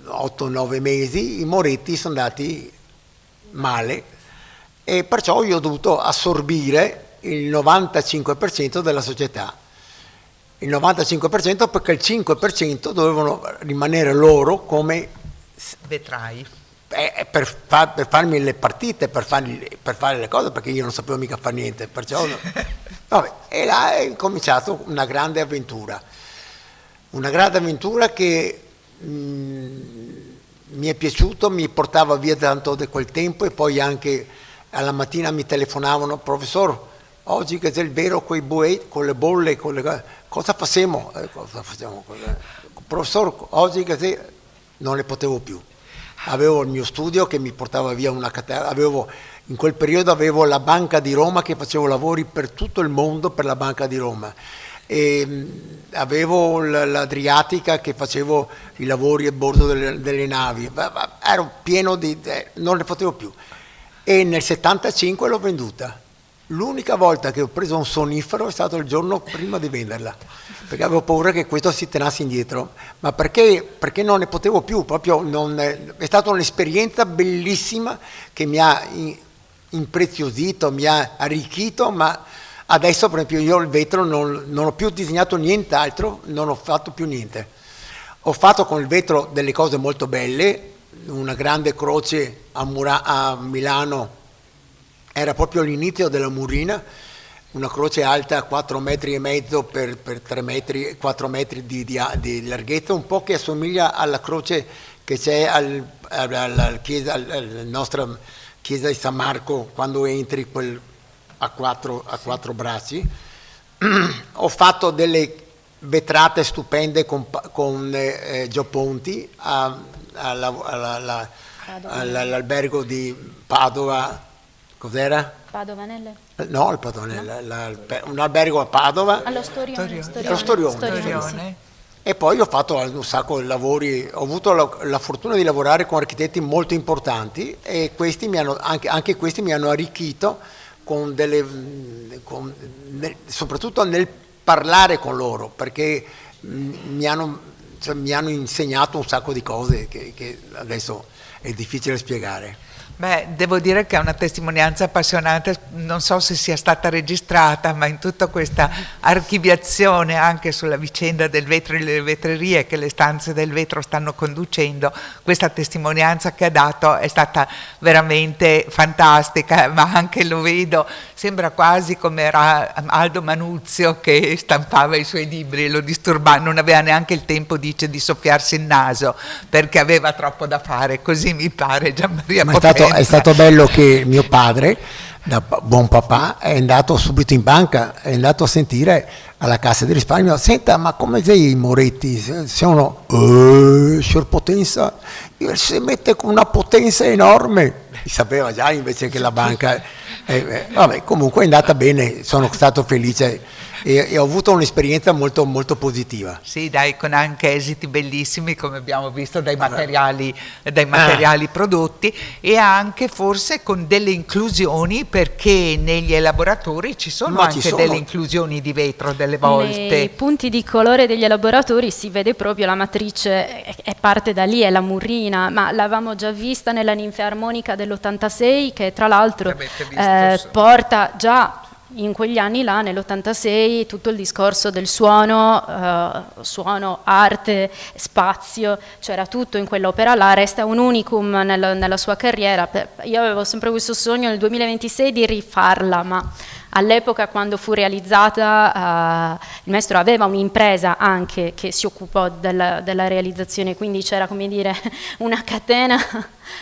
8-9 mesi i Moretti sono andati male e perciò io ho dovuto assorbire il 95% della società. Il 95% perché il 5% dovevano rimanere loro come vetrai. Per farmi le partite, per fare le cose, perché io non sapevo mica fare niente. Perciò, vabbè, e là è cominciato una grande avventura. Una grande avventura che mi è piaciuto, mi portava via tanto di quel tempo e poi anche alla mattina mi telefonavano, professor, oggi che è il vero con i buoi, con le bolle, cosa facciamo? Professor, oggi che non ne potevo più. Avevo il mio studio che mi portava via in quel periodo avevo la Banca di Roma che facevo lavori per tutto il mondo per la Banca di Roma. E avevo l'Adriatica che facevo i lavori a bordo delle navi, ero pieno non ne potevo più. E nel 75 l'ho venduta. L'unica volta che ho preso un sonnifero è stato il giorno prima di venderla, perché avevo paura che questo si tenasse indietro, ma perché non ne potevo più, è stata un'esperienza bellissima che mi ha impreziosito, mi ha arricchito, ma adesso per esempio io il vetro non ho più disegnato nient'altro, non ho fatto più niente. Ho fatto con il vetro delle cose molto belle, una grande croce a Milano, era proprio l'inizio della Murrina, una croce alta 4,5 metri per 3 metri, 4 metri di larghezza, un po' che assomiglia alla croce che c'è alla nostra chiesa di San Marco quando entri a quattro bracci. Ho fatto delle vetrate stupende con Gio Ponti all'albergo di Padova. Cos'era? Padovanelle? No, il Padovanelle, un albergo a Padova. Allo Storione. Storione. E poi ho fatto un sacco di lavori, ho avuto la fortuna di lavorare con architetti molto importanti e anche questi mi hanno arricchito soprattutto nel parlare con loro, perché mi hanno insegnato un sacco di cose che adesso è difficile spiegare. Beh, devo dire che è una testimonianza appassionante, non so se sia stata registrata, ma in tutta questa archiviazione anche sulla vicenda del vetro e le vetrerie che le stanze del vetro stanno conducendo, questa testimonianza che ha dato è stata veramente fantastica, ma anche lo vedo, sembra quasi come era Aldo Manuzio che stampava i suoi libri, lo disturbava, non aveva neanche il tempo, dice, di soffiarsi il naso perché aveva troppo da fare, così mi pare Gianmaria Potenza. È stato bello che mio padre, da buon papà, è andato subito in banca, è andato a sentire alla Cassa di Risparmio, senta, ma come sei Moretti? Sono, signor Potenza, si mette con una potenza enorme, sapeva già invece che la banca, vabbè, comunque è andata bene, sono stato felice e ho avuto un'esperienza molto, molto positiva. Sì, dai, con anche esiti bellissimi come abbiamo visto dai materiali prodotti e anche forse con delle inclusioni, perché negli elaboratori ci sono delle inclusioni di vetro delle volte. Nei punti di colore degli elaboratori si vede proprio la matrice, è parte da lì, è la Murrina, ma l'avevamo già vista nella ninfea armonica dell'86 che tra l'altro porta già in quegli anni là, nell'86, tutto il discorso del suono, arte, spazio, c'era tutto in quell'opera là, resta un unicum nella sua carriera. Io avevo sempre questo sogno nel 2026 di rifarla, ma all'epoca, quando fu realizzata, il maestro aveva un'impresa anche che si occupò della realizzazione, quindi c'era, come dire, una catena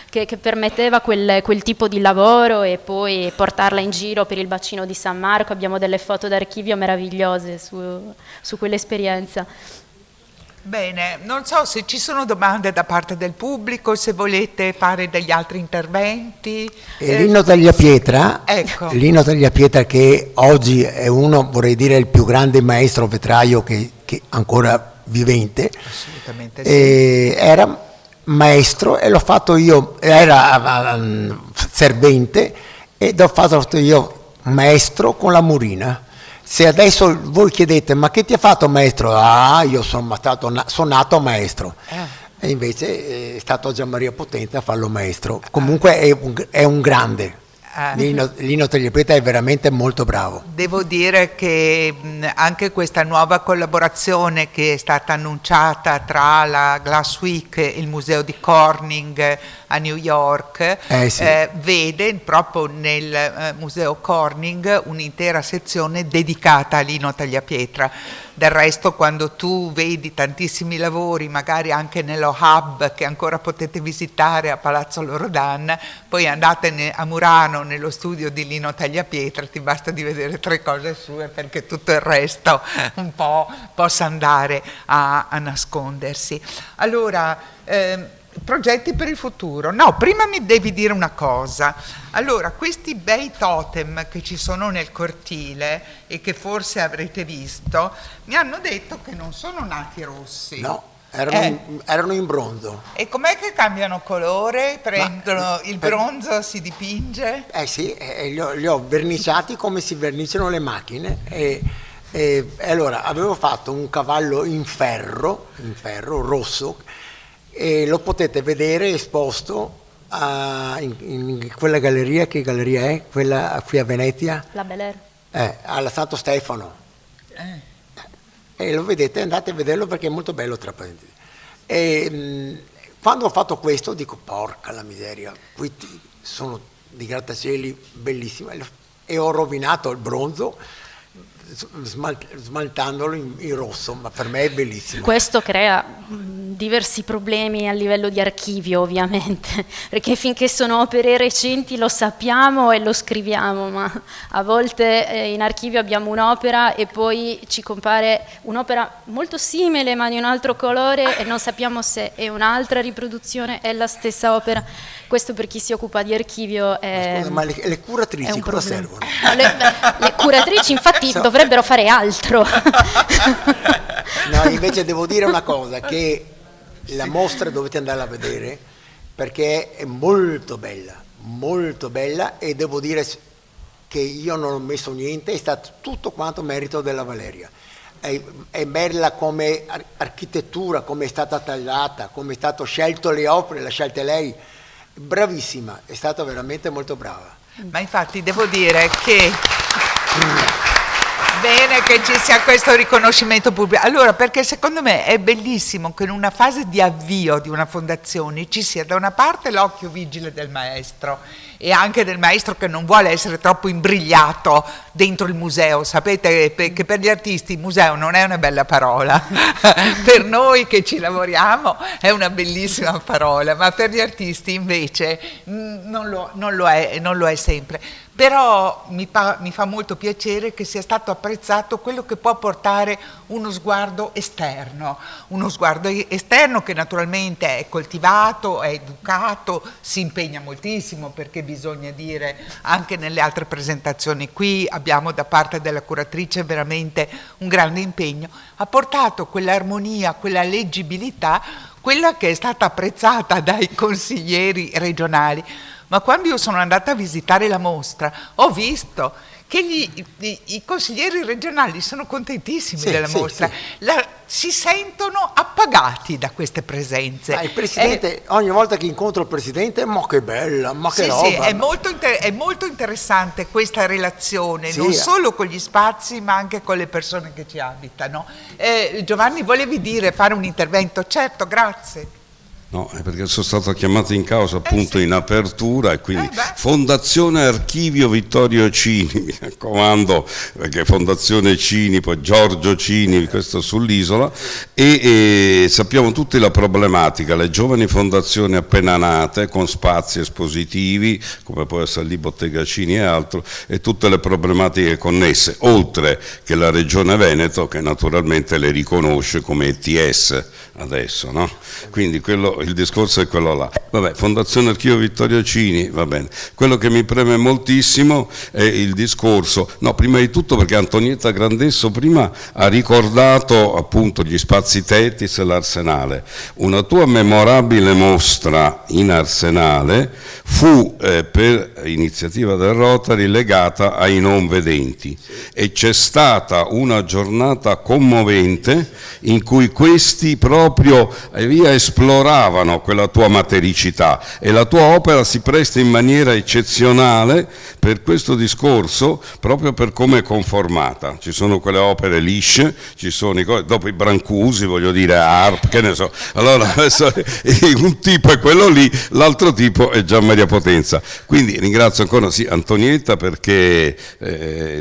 che permetteva quel tipo di lavoro, e poi portarla in giro per il bacino di San Marco. Abbiamo delle foto d'archivio meravigliose su quell'esperienza. Bene, non so se ci sono domande da parte del pubblico, se volete fare degli altri interventi. Lino Tagliapietra, ecco. Lino Tagliapietra, che oggi è uno, vorrei dire, il più grande maestro vetraio che ancora vivente. Assolutamente sì. Era maestro e l'ho fatto io, era servente ed ho fatto io maestro con la Murina. Se adesso voi chiedete ma che ti ha fatto maestro? Io sono nato maestro. E invece è stato Gianmaria Potente a farlo maestro. Comunque è un grande. Lino Tagliapietra è veramente molto bravo. Devo dire che anche questa nuova collaborazione che è stata annunciata tra la Glass Week e il museo di Corning a New York, sì. Vede proprio nel museo Corning un'intera sezione dedicata a Lino Tagliapietra. Del resto, quando tu vedi tantissimi lavori, magari anche nello hub che ancora potete visitare a Palazzo Loredan, poi andate a Murano nello studio di Lino Tagliapietra, ti basta di vedere 3 cose sue perché tutto il resto un po' possa andare a nascondersi. Allora, progetti per il futuro? No, prima mi devi dire una cosa. Allora, questi bei totem che ci sono nel cortile e che forse avrete visto, mi hanno detto che non sono nati rossi. No, erano in bronzo. E com'è che cambiano colore? Prendono il bronzo, si dipinge? Sì, li ho verniciati come si verniciano le macchine e allora avevo fatto un cavallo in ferro rosso, e lo potete vedere esposto in quella galleria. Che galleria è? Quella qui a Venezia? La Bel Air. Alla Santo Stefano. E lo vedete, andate a vederlo perché è molto bello, tra parentesi. E quando ho fatto questo dico, porca la miseria, qui sono di grattacieli bellissimi, e ho rovinato il bronzo smaltandolo in rosso, ma per me è bellissimo. Questo crea diversi problemi a livello di archivio, ovviamente, perché finché sono opere recenti lo sappiamo e lo scriviamo, ma a volte in archivio abbiamo un'opera e poi ci compare un'opera molto simile ma di un altro colore e non sappiamo se è un'altra riproduzione, è la stessa opera. Questo per chi si occupa di archivio è... Scusa, ma le curatrici cosa servono? No, le curatrici infatti dovrebbero fare altro. No, invece devo dire una cosa, che la mostra dovete andarla a vedere perché è molto bella, e devo dire che io non ho messo niente, è stato tutto quanto merito della Valeria. È bella come architettura, come è stata tagliata, come è stato scelto le opere, le ha scelte lei. Bravissima, è stata veramente molto brava. Ma infatti devo dire che bene che ci sia questo riconoscimento pubblico. Allora, perché secondo me è bellissimo che in una fase di avvio di una fondazione ci sia da una parte l'occhio vigile del maestro e anche del maestro che non vuole essere troppo imbrigliato dentro il museo. Sapete che per gli artisti il museo non è una bella parola, per noi che ci lavoriamo è una bellissima parola, ma per gli artisti invece non lo è sempre. Però mi fa molto piacere che sia stato apprezzato quello che può portare uno sguardo esterno che naturalmente è coltivato, è educato, si impegna moltissimo, perché bisogna dire anche nelle altre presentazioni qui abbiamo da parte della curatrice veramente un grande impegno, ha portato quell'armonia, quella leggibilità, quella che è stata apprezzata dai consiglieri regionali. Ma quando io sono andata a visitare la mostra ho visto che i consiglieri regionali sono contentissimi della mostra. si sentono appagati da queste presenze. Ma il Presidente, ogni volta che incontro il Presidente, ma che bella, ma che roba. Sì, è molto interessante questa relazione, Sì. non solo con gli spazi ma anche con le persone che ci abitano. Giovanni, volevi fare un intervento? Certo, grazie. No, è perché sono stato chiamato in causa appunto sì. in apertura, e quindi Fondazione Archivio Vittorio Cini, mi raccomando, perché Fondazione Cini, poi Giorgio Cini, questo sull'isola, e sappiamo tutti la problematica, le giovani fondazioni appena nate con spazi espositivi, come può essere lì Bottega Cini e altro, e tutte le problematiche connesse, oltre che la Regione Veneto che naturalmente le riconosce come ETS adesso, no? Quindi il discorso è quello là. Vabbè, Fondazione Archivio Vittorio Cini, va bene. Quello che mi preme moltissimo è il discorso, no, prima di tutto perché Antonietta Grandesso prima ha ricordato appunto gli spazi Tetis e l'Arsenale. Una tua memorabile mostra in Arsenale fu per iniziativa del Rotary legata ai non vedenti, e c'è stata una giornata commovente in cui questi proprio esploravano quella tua matericità, e la tua opera si presta in maniera eccezionale per questo discorso, proprio per come è conformata. Ci sono quelle opere lisce, ci sono dopo i Brancusi, voglio dire, Arp, che ne so. Allora adesso, un tipo è quello lì, l'altro tipo è Gian Maria Potenza. Quindi ringrazio ancora Antonietta, perché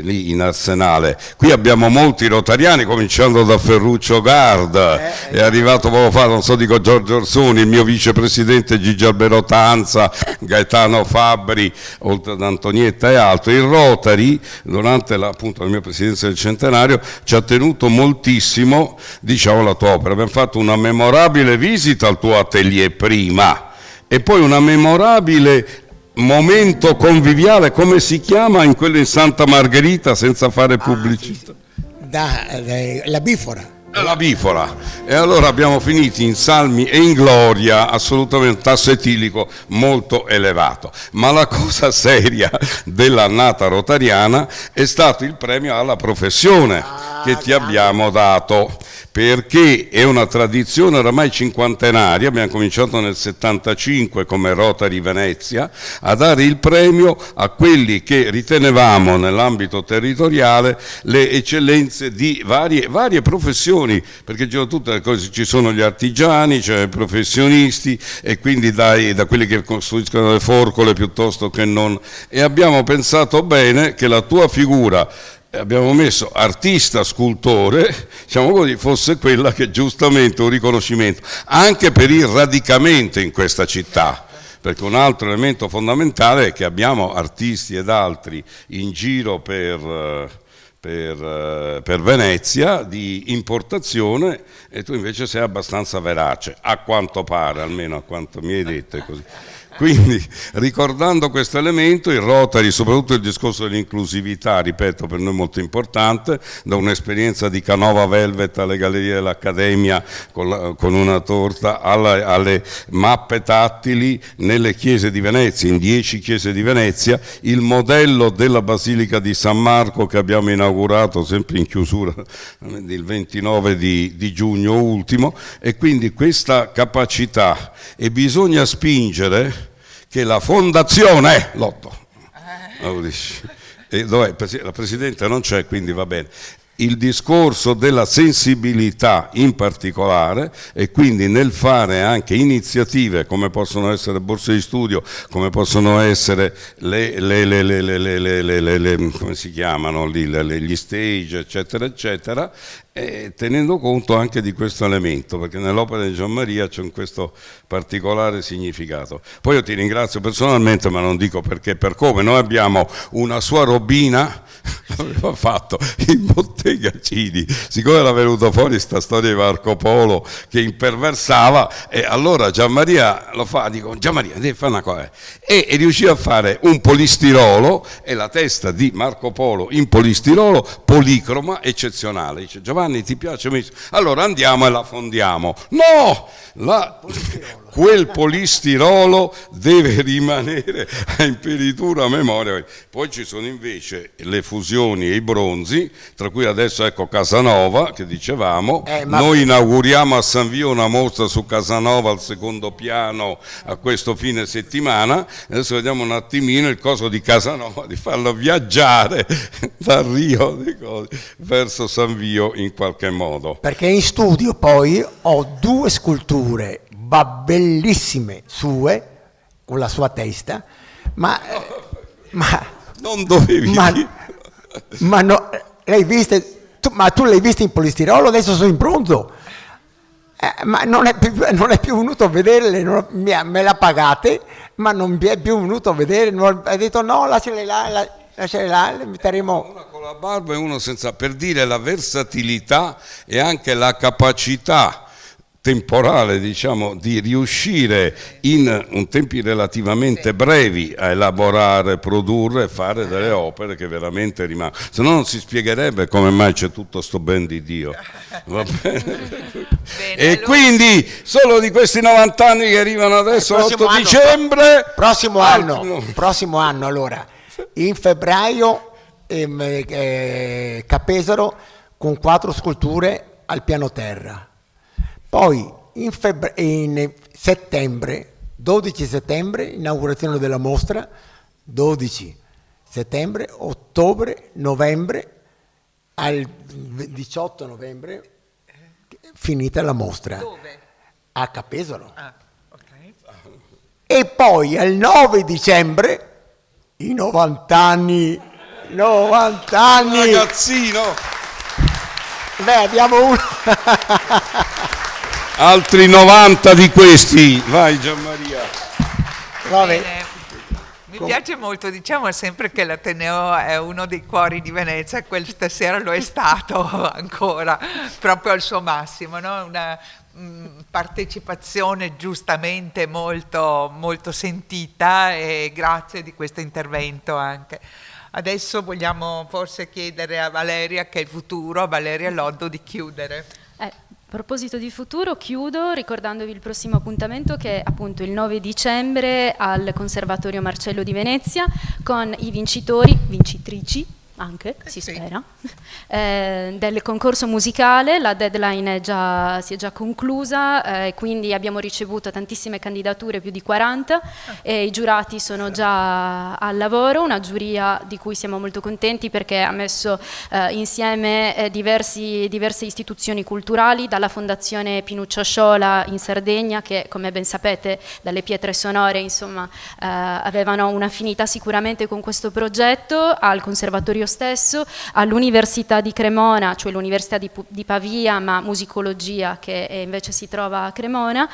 lì in Arsenale qui abbiamo molti rotariani, cominciando da Ferruccio Gard, è arrivato poco fa, non so, dico Giorgio Orsoni, il mio vicepresidente Gigi Alberotanza, Gaetano Fabbri, oltre ad Antonietta e altri. Il Rotary, durante appunto la mia presidenza del centenario, ci ha tenuto moltissimo, diciamo, la tua opera. Abbiamo fatto una memorabile visita al tuo atelier prima, e poi una memorabile momento conviviale, come si chiama in quello in Santa Margherita, senza fare pubblicità? La Bifora. La Bifora. E allora abbiamo finito in salmi e in gloria, assolutamente, tasso etilico molto elevato. Ma la cosa seria dell'annata rotariana è stato il premio alla professione che ti abbiamo dato, perché è una tradizione oramai cinquantenaria. Abbiamo cominciato nel 75 come Rotary Venezia a dare il premio a quelli che ritenevamo nell'ambito territoriale le eccellenze di varie professioni, perché ci sono gli artigiani, cioè i professionisti, e quindi da quelli che costruiscono le forcole piuttosto che non. E abbiamo pensato bene che la tua figura, abbiamo messo artista scultore, diciamo così, fosse quella che giustamente un riconoscimento anche per il radicamento in questa città, perché un altro elemento fondamentale è che abbiamo artisti ed altri in giro per Venezia di importazione, e tu invece sei abbastanza verace, a quanto pare, almeno a quanto mi hai detto, è così. Quindi, ricordando questo elemento, il Rotary, soprattutto il discorso dell'inclusività, ripeto, per noi molto importante, da un'esperienza di Canova Velvet alle Gallerie dell'Accademia con una torta, alle mappe tattili nelle chiese di Venezia, in 10 chiese di Venezia, il modello della Basilica di San Marco che abbiamo inaugurato sempre in chiusura il 29 di giugno ultimo, e quindi questa capacità, e bisogna spingere che la fondazione, Lotto, e dov'è? La Presidente non c'è, quindi va bene. Il discorso della sensibilità in particolare, e quindi nel fare anche iniziative come possono essere borse di studio, come possono essere come si chiamano lì, gli stage, eccetera eccetera, tenendo conto anche di questo elemento, perché nell'opera di Gian Maria c'è questo particolare significato. Poi io ti ringrazio personalmente, ma non dico perché per come. Noi abbiamo una sua robina, l'aveva fatto in Bottega Cini, siccome era venuta fuori questa storia di Marco Polo che imperversava, e allora Gian Maria lo fa, dico Gian Maria devi fare una cosa, e riuscì a fare un polistirolo, e la testa di Marco Polo in polistirolo policroma eccezionale. Dice Giovanni, ti piace? Allora andiamo e la fondiamo. No! quel polistirolo deve rimanere a imperitura a memoria. Poi ci sono invece le fusioni e i bronzi, tra cui adesso ecco Casanova, che dicevamo, noi inauguriamo a San Vio una mostra su Casanova al secondo piano a questo fine settimana. Adesso vediamo un attimino il coso di Casanova, di farlo viaggiare da Rio verso San Vio in qualche modo. Perché in studio poi ho 2 sculture bellissime sue, con la sua testa, ma non dovevi ma no, tu l'hai vista in polistirolo, adesso sono in bronzo. Ma non è più venuto a vederle, me la pagate, ma non mi è più venuto a vedere, ha detto no, lasciale là, le metteremo. Una con la barba e uno senza, per dire la versatilità e anche la capacità temporale, diciamo, di riuscire in tempi relativamente brevi a elaborare, produrre e fare delle opere che veramente rimangono, se no non si spiegherebbe come mai c'è tutto sto ben di Dio. Va bene? Bene, E allora... quindi solo di questi 90 anni che arrivano adesso l'8 dicembre prossimo anno allora in febbraio Capesaro con 4 sculture al piano terra. Poi in settembre, 12 settembre, inaugurazione della mostra, 12 settembre, ottobre, novembre, al 18 novembre, finita la mostra. Dove? A Capesaro. Ah, ok. E poi al 9 dicembre, i 90 anni. Ragazzino, Beh, abbiamo uno. altri 90 di questi, vai Gianmaria. Vabbè. Bene. Mi piace molto, diciamo sempre che l'Ateneo è uno dei cuori di Venezia, questa sera lo è stato ancora, proprio al suo massimo, no? Una partecipazione giustamente molto, molto sentita, e grazie di questo intervento anche. Adesso vogliamo forse chiedere a Valeria, che è il futuro, a Valeria Loddo, di chiudere. A proposito di futuro, chiudo ricordandovi il prossimo appuntamento, che è appunto il 9 dicembre al Conservatorio Marcello di Venezia, con i vincitrici anche, si spera, del concorso musicale. La deadline si è già conclusa, quindi abbiamo ricevuto tantissime candidature, più di 40, e i giurati sono già al lavoro, una giuria di cui siamo molto contenti perché ha messo insieme diverse istituzioni culturali, dalla Fondazione Pinuccio Sciola in Sardegna, che come ben sapete dalle pietre sonore insomma avevano un'affinità sicuramente con questo progetto, al Conservatorio stesso, all'Università di Cremona, cioè l'Università di Pavia, ma musicologia, che invece si trova a Cremona,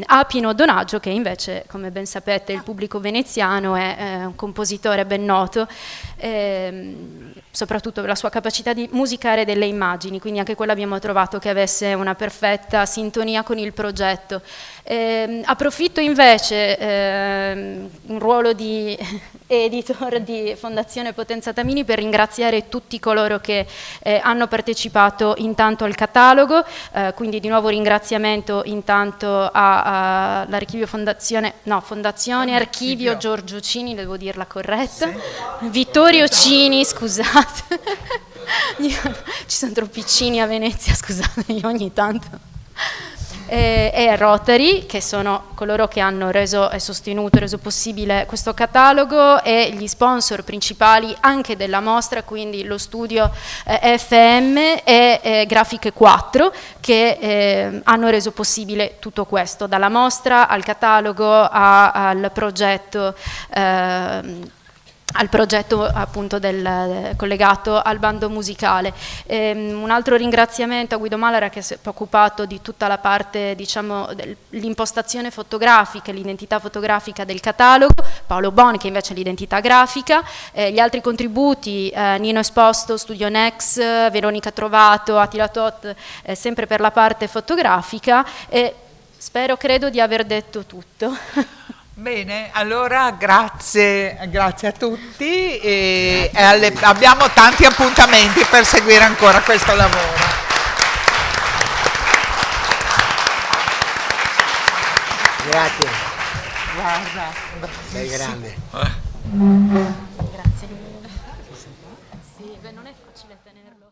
a Pino Donaggio, che invece, come ben sapete, il pubblico veneziano è un compositore ben noto, soprattutto per la sua capacità di musicare delle immagini, quindi anche quello abbiamo trovato che avesse una perfetta sintonia con il progetto. Approfitto invece in ruolo di editor di Fondazione Potenza Tamini per ringraziare tutti coloro che hanno partecipato intanto al catalogo, quindi di nuovo ringraziamento intanto all'Archivio Fondazione Archivio Giorgio Cini, devo dirla corretta, sì. Vittorio Cini, scusate, ci sono troppi Cini a Venezia, scusate, io ogni tanto. E Rotary, che sono coloro che hanno reso possibile questo catalogo, e gli sponsor principali anche della mostra, quindi lo studio FM e Grafiche 4, che hanno reso possibile tutto questo, dalla mostra al catalogo al progetto appunto collegato al bando musicale. Un altro ringraziamento a Guido Malara, che si è occupato di tutta la parte, diciamo, dell'impostazione fotografica, l'identità fotografica del catalogo, Paolo Bon, che invece è l'identità grafica, gli altri contributi, Nino Esposto, Studio Nex, Veronica Trovato, Attila Tot, sempre per la parte fotografica, e credo di aver detto tutto. Bene, allora grazie a tutti, e abbiamo tanti appuntamenti per seguire ancora questo lavoro. Grazie. Guarda, Sei grande. Grazie. Sì, beh, non è facile tenerlo.